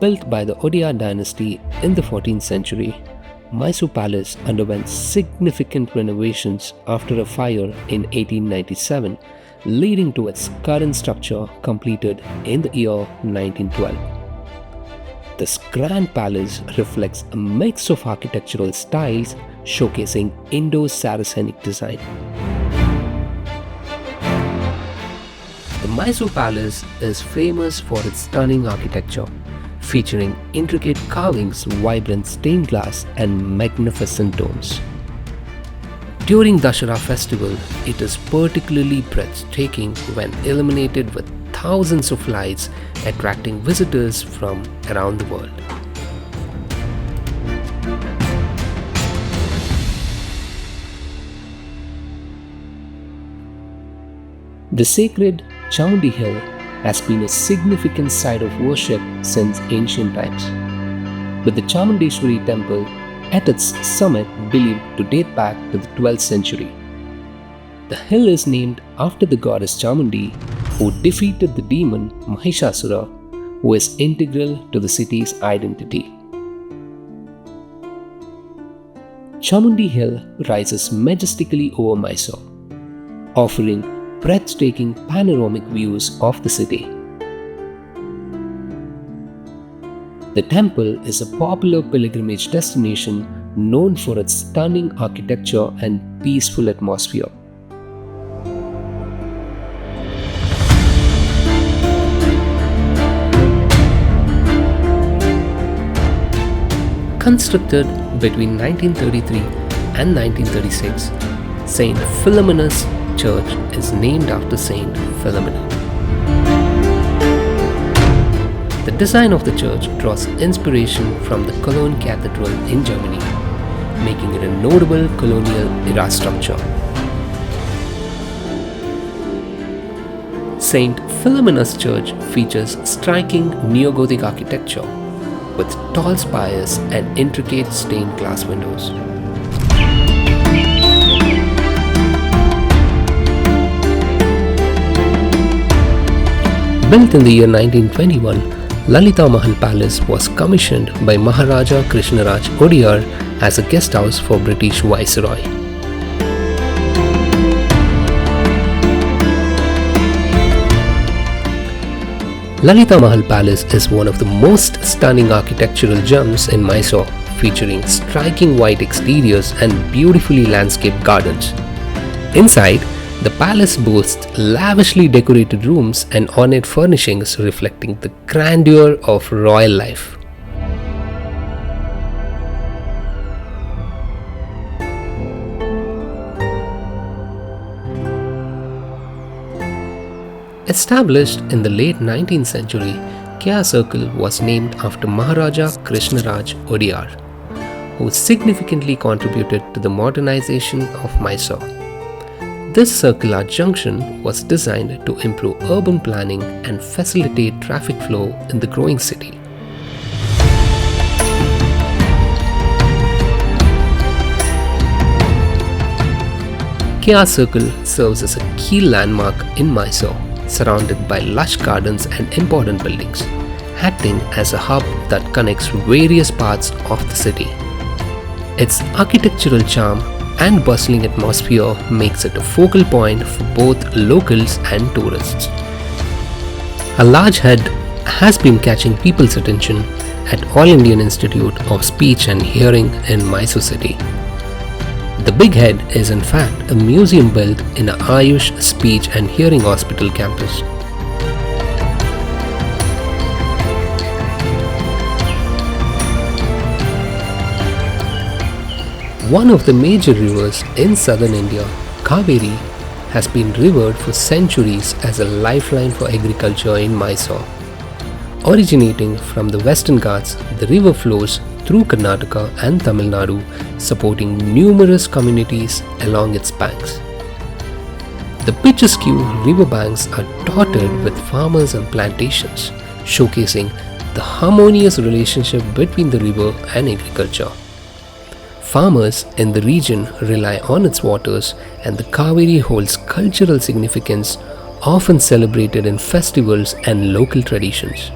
Built by the Odia dynasty in the 14th century, Mysore Palace underwent significant renovations after a fire in 1897, leading to its current structure completed in the year 1912. This grand palace reflects a mix of architectural styles showcasing Indo-Saracenic design. The Mysore Palace is famous for its stunning architecture, featuring intricate carvings, vibrant stained glass, and magnificent domes. During Dussehra festival, it is particularly breathtaking when illuminated with thousands of lights, attracting visitors from around the world. The sacred Chamundi Hill has been a significant site of worship since ancient times, with the Chamundeshwari Temple at its summit believed to date back to the 12th century. The hill is named after the goddess Chamundi, who defeated the demon Mahishasura, who is integral to the city's identity. Chamundi Hill rises majestically over Mysore, offering breathtaking panoramic views of the city. The temple is a popular pilgrimage destination known for its stunning architecture and peaceful atmosphere. Constructed between 1933 and 1936, Saint Philomena's Church is named after Saint Philomena. The design of the church draws inspiration from the Cologne Cathedral in Germany, making it a notable colonial era structure. Saint Philomena's Church features striking neo-Gothic architecture with tall spires and intricate stained glass windows. Built in the year 1921, Lalitha Mahal Palace was commissioned by Maharaja Krishna Odiyar as a guest house for British Viceroy. Lalitha Mahal Palace is one of the most stunning architectural gems in Mysore, featuring striking white exteriors and beautifully landscaped gardens. Inside, the palace boasts lavishly decorated rooms and ornate furnishings reflecting the grandeur of royal life. Established in the late 19th century, Kya Circle was named after Maharaja Krishna Odiyar, who significantly contributed to the modernization of Mysore. This circular junction was designed to improve urban planning and facilitate traffic flow in the growing city. Kya Circle serves as a key landmark in Mysore, surrounded by lush gardens and important buildings, acting as a hub that connects various parts of the city. Its architectural charm and bustling atmosphere makes it a focal point for both locals and tourists. A large head has been catching people's attention at All Indian Institute of Speech and Hearing in Mysore City. The Big Head is in fact a museum built in a Ayush Speech and Hearing Hospital campus. One of the major rivers in southern India, Kaveri, has been revered for centuries as a lifeline for agriculture in Mysore. Originating from the Western Ghats, the river flows through Karnataka and Tamil Nadu, supporting numerous communities along its banks. The picturesque riverbanks are dotted with farmers and plantations, showcasing the harmonious relationship between the river and agriculture. Farmers in the region rely on its waters, and the Kaveri holds cultural significance, often celebrated in festivals and local traditions.